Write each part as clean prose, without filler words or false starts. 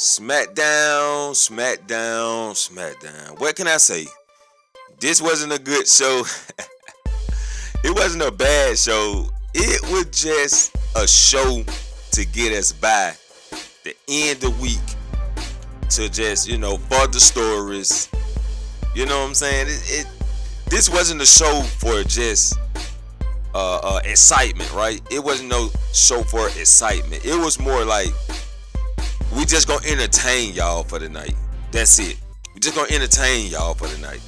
Smackdown, Smackdown, Smackdown. What can I say? This wasn't a good show. It wasn't a bad show. It was just a show to get us by the end of the week. To just, further stories. You know what I'm saying? This wasn't a show for just excitement, right? It wasn't no show for excitement. It was more like, we just gonna entertain y'all for the night. That's it. We just gonna entertain y'all for the night.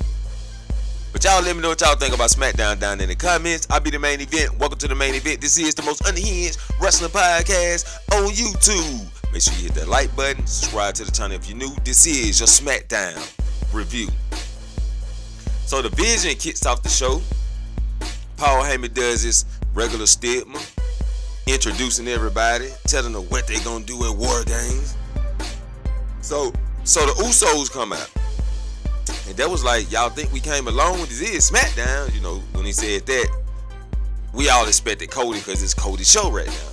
But y'all let me know what y'all think about SmackDown down in the comments. I'll be the main event. Welcome to the main event. This is the most unhinged wrestling podcast on YouTube. Make sure you hit that like button. Subscribe to the channel if you're new. This is your SmackDown review. So the Vision kicks off the show. Paul Heyman does his regular stigma, introducing everybody, telling them what they gonna do at War Games. So the Usos come out. And that was like, y'all think we came along with this is SmackDown? When he said that, we all expected Cody because it's Cody's show right now.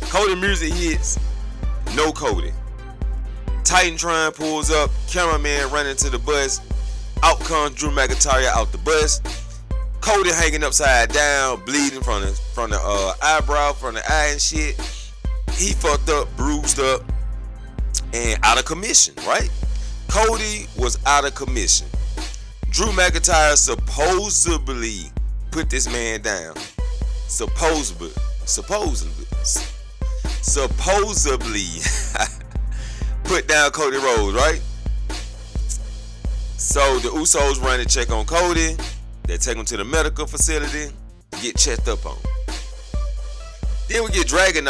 Cody music hits, no Cody. Titantron pulls up, cameraman running to the bus. Out comes Drew McIntyre out the bus. Cody hanging upside down, bleeding from the eyebrow, from the eye and shit. He fucked up, bruised up, and out of commission, right? Cody was out of commission. Drew McIntyre supposedly put this man down. Supposedly put down Cody Rhodes, right? So the Usos run and check on Cody. They take him to the medical facility, get checked up on. Then we get Dragon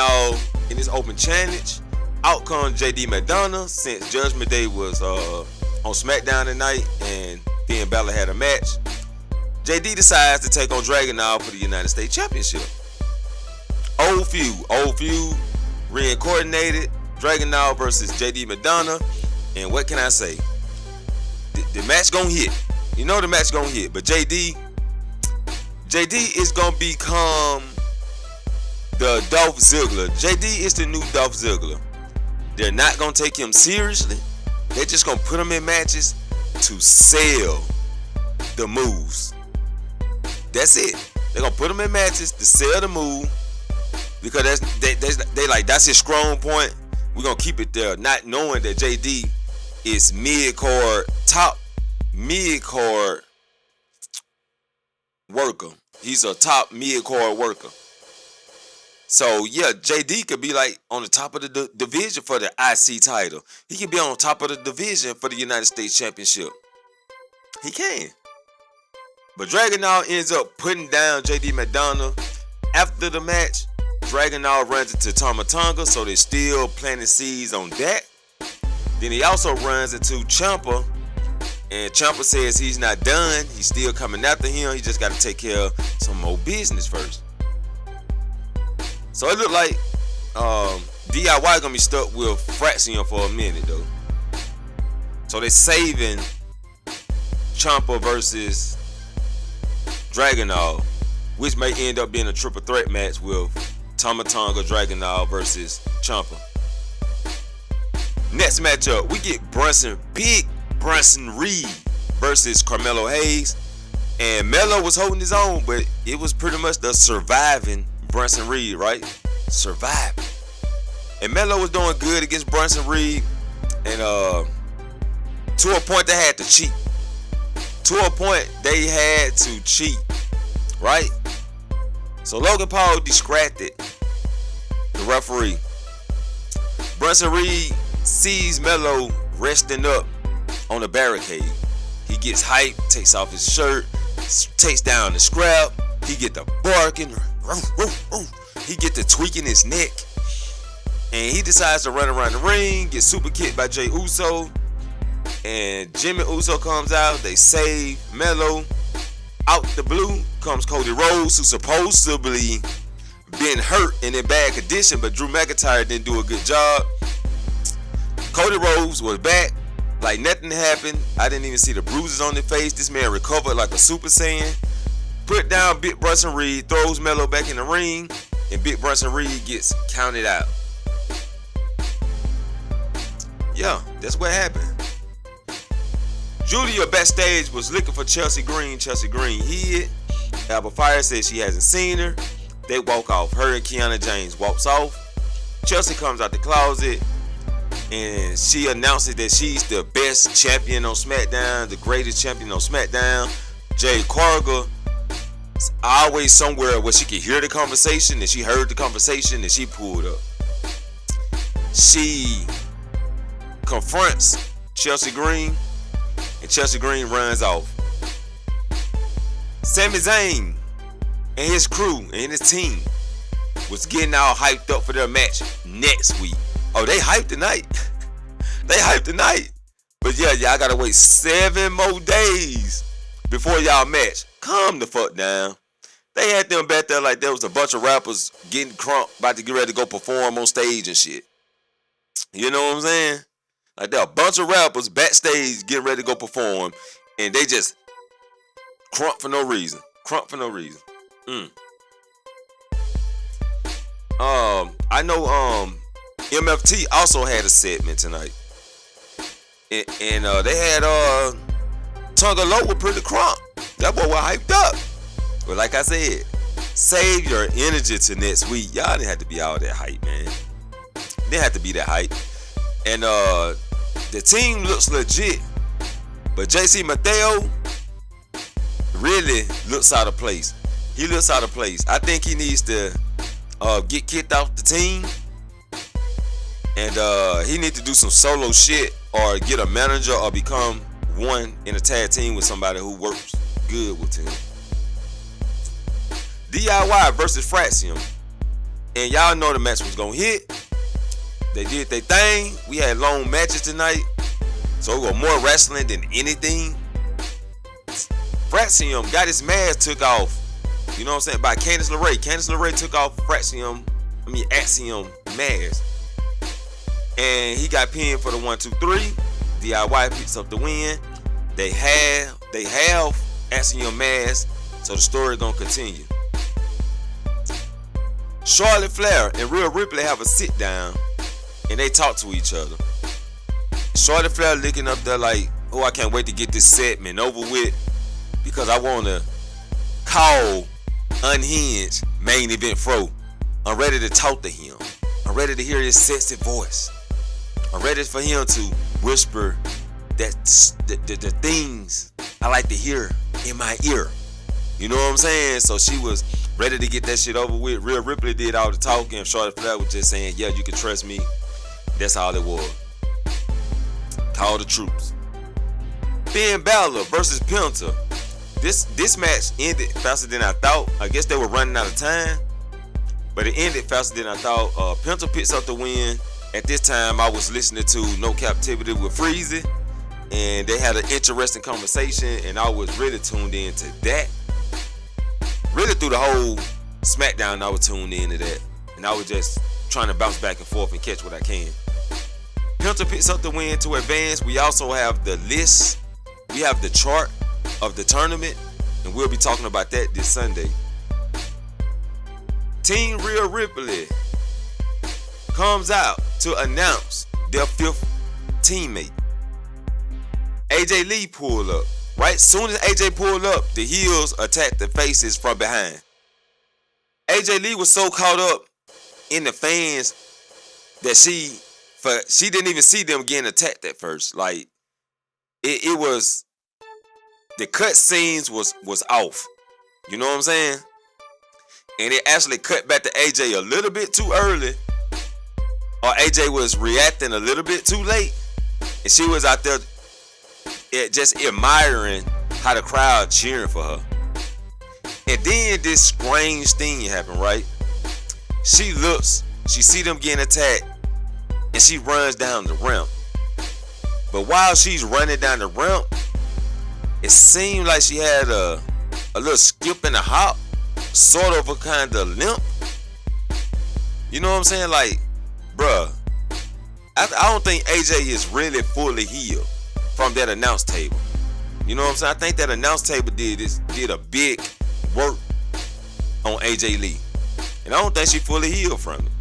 in this open challenge. Out comes JD McDonough, since Judgment Day was on SmackDown tonight and Finn Balor had a match. JD decides to take on Dragon for the United States Championship. Old feud, reincarnated. Dragon versus JD McDonough. And what can I say? The match gonna hit. You know the match gonna hit. But JD is gonna become the Dolph Ziggler. JD is the new Dolph Ziggler. They're not gonna take him seriously. They're just gonna put him in matches to sell the moves. That's it. They're gonna put him in matches to sell the move because that's his strong point. We're gonna keep it there, not knowing that JD is top mid-card worker. He's a top mid-card worker. So yeah, JD could be like on the top of the division for the IC title. He can be on top of the division for the United States Championship. He can. But Dragon ends up putting down JD McDonough. After the match, Dragon runs into Tama Tonga, so they're still planting seeds on that. Then he also runs into Ciampa, and Ciampa says he's not done. He's still coming after him. He just got to take care of some more business first. So it looked like DIY gonna be stuck with Fraction for a minute though. So they're saving Ciampa versus Dragunov, which may end up being a triple threat match with Tama Tonga, Dragunov versus Ciampa. Next matchup, we get Big Bronson Reed versus Carmelo Hayes. And Melo was holding his own, but it was pretty much the surviving Bronson Reed, right? Surviving. And Melo was doing good against Bronson Reed. And to a point they had to cheat. Right? So Logan Paul distracted the referee. Bronson Reed sees Melo resting up on the barricade. He gets hyped, takes off his shirt, takes down the scrap. He get the barking. He get to tweaking his neck. And he decides to run around the ring, get super kicked by Jey Uso. And Jimmy Uso comes out. They save Melo. Out the blue comes Cody Rhodes, who's supposedly been hurt and in bad condition, but Drew McIntyre didn't do a good job. Cody Rhodes was back like nothing happened. I didn't even see the bruises on his face. This man recovered like a Super Saiyan. Put down Big Bronson Reed, throws Melo back in the ring, and Big Bronson Reed gets counted out. Yeah, that's what happened. Julia backstage was looking for Chelsea Green. Chelsea Green hid. Alba Fire says she hasn't seen her. They walk off. Her and Kiana James walks off. Chelsea comes out the closet and she announces that she's the best champion on SmackDown, the greatest champion on SmackDown. Jade Cargill is always somewhere where she could hear the conversation, and she heard the conversation and she pulled up. She confronts Chelsea Green and Chelsea Green runs off. Sami Zayn and his crew and his team was getting all hyped up for their match next week. Oh, they hyped tonight. They hyped tonight. But yeah, y'all gotta wait 7 more days before y'all match. Calm the fuck down. They had them back there like there was a bunch of rappers getting crunk, about to get ready to go perform on stage and shit. You know what I'm saying? Like there are a bunch of rappers backstage getting ready to go perform, and they just crunk for no reason. Crunk for no reason. I know MFT also had a segment tonight. And they had Tonga Low was pretty crunk. That boy was hyped up. But like I said, save your energy to next week. Y'all didn't have to be all that hype, man. Didn't have to be that hype. And the team looks legit. But JC Mateo really looks out of place. He looks out of place. I think he needs to get kicked off the team. And he needs to do some solo shit or get a manager or become one in a tag team with somebody who works good with him. DIY versus Fraxium. And y'all know the match was gonna hit. They did their thing. We had long matches tonight. So it was more wrestling than anything. Fraxium got his mask took off. You know what I'm saying? By Candice LeRae. Candice LeRae took off Axiom mask. And he got pinned for the 1, 2, 3. DIY picks up the win. They have Axiom mask. So the story gonna continue. Charlotte Flair and Rhea Ripley have a sit down and they talk to each other. Charlotte Flair looking up there like, oh, I can't wait to get this segment over with because I want to call Unhinged Main Event Fro. I'm ready to talk to him. I'm ready to hear his sexy voice. I'm ready for him to whisper the things I like to hear in my ear. You know what I'm saying? So she was ready to get that shit over with. Rhea Ripley did all the talking. Charlotte Flair was just saying, yeah, you can trust me. That's all it was. Call the troops. Finn Balor versus Penta. This match ended faster than I thought. I guess they were running out of time, but it ended faster than I thought. Penta picks up the win. At this time, I was listening to No Captivity with Freezy, and they had an interesting conversation, and I was really tuned into that. Really through the whole SmackDown, I was tuned into that, and I was just trying to bounce back and forth and catch what I can. Penta picks up the win to advance. We also have the list. We have the chart of the tournament, and we'll be talking about that this Sunday. Team Rhea Ripley comes out to announce their 5th teammate. AJ Lee pulled up. Right soon as AJ pulled up, the heels attacked the faces from behind. AJ Lee was so caught up in the fans that she didn't even see them getting attacked at first. Like it was, the cut scenes was off. You know what I'm saying? And it actually cut back to AJ a little bit too early, or AJ was reacting a little bit too late, and she was out there just admiring how the crowd cheering for her. And then this strange thing happened, right? She see them getting attacked, and she runs down the ramp. But while she's running down the ramp, it seemed like she had a little skip and a hop, sort of a kind of limp. You know what I'm saying? Like, bruh, I don't think AJ is really fully healed from that announce table. You know what I'm saying? I think that announce table did a big work on AJ Lee. And I don't think she fully healed from it.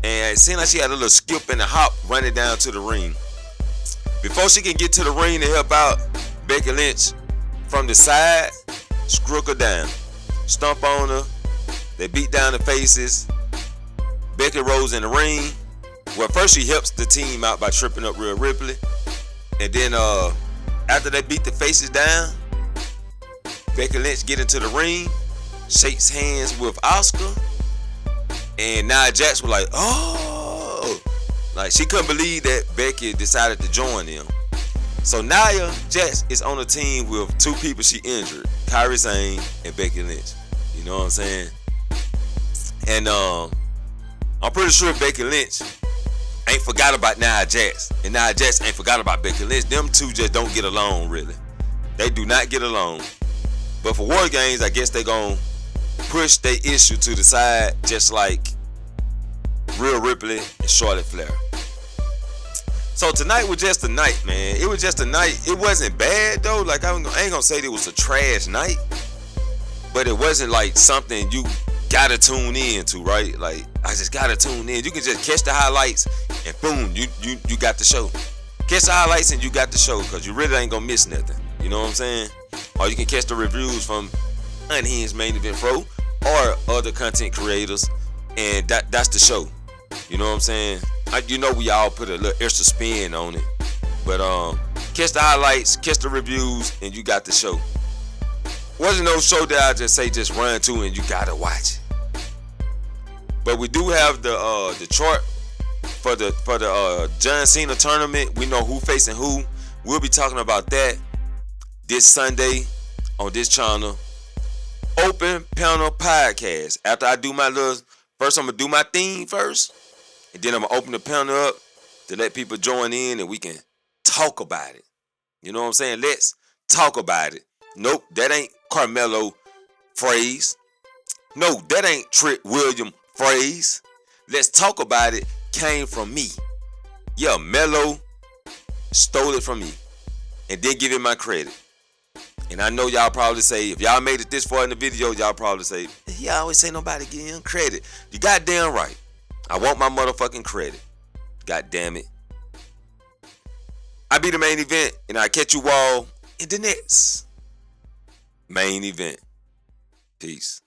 And it seemed like she had a little skip and a hop running down to the ring. Before she can get to the ring to help out, Becky Lynch from the side screw her down, stomp on her. They beat down the faces. Becky rolls in the ring. Well, first she helps the team out by tripping up Rhea Ripley, and then after they beat the faces down, Becky Lynch get into the ring, shakes hands with Asuka, and Nia Jax was like, oh, like she couldn't believe that Becky decided to join them. So Nia Jax is on a team with two people she injured, Kairi Sane and Becky Lynch. You know what I'm saying? And I'm pretty sure Becky Lynch ain't forgot about Nia Jax, and Nia Jax ain't forgot about Becky Lynch. Them two just don't get along, really. They do not get along. But for War Games, I guess they gon' push their issue to the side, just like Rhea Ripley and Charlotte Flair. So tonight was just a night, man. It was just a night. It wasn't bad, though. Like, I ain't gonna say it was a trash night, but it wasn't like something you gotta tune in to, right? Like, I just gotta tune in. You can just catch the highlights and boom, you got the show. Catch the highlights and you got the show, because you really ain't gonna miss nothing. You know what I'm saying? Or you can catch the reviews from Unhinged Main Event Pro or other content creators, and that's the show. You know what I'm saying? You know we all put a little extra spin on it, but catch the highlights, catch the reviews, and you got the show. Wasn't no show that I just run to and you gotta watch it. But we do have the chart for the John Cena tournament. We know who facing who. We'll be talking about that this Sunday on this channel. Open Panel Podcast. After I do my first I'm gonna do my theme first, and then I'm gonna open the panel up to let people join in and we can talk about it. You know what I'm saying? Let's talk about it. Nope, that ain't Carmelo phrase. No, that ain't Trick William phrase. Let's talk about it came from me. Yeah, Melo stole it from me and didn't give him my credit. And I know y'all probably say, if y'all made it this far in the video, y'all probably say, he always say nobody give him credit. You goddamn right. I want my motherfucking credit. God damn it. I be the main event, and I catch you all in the next main event. Peace.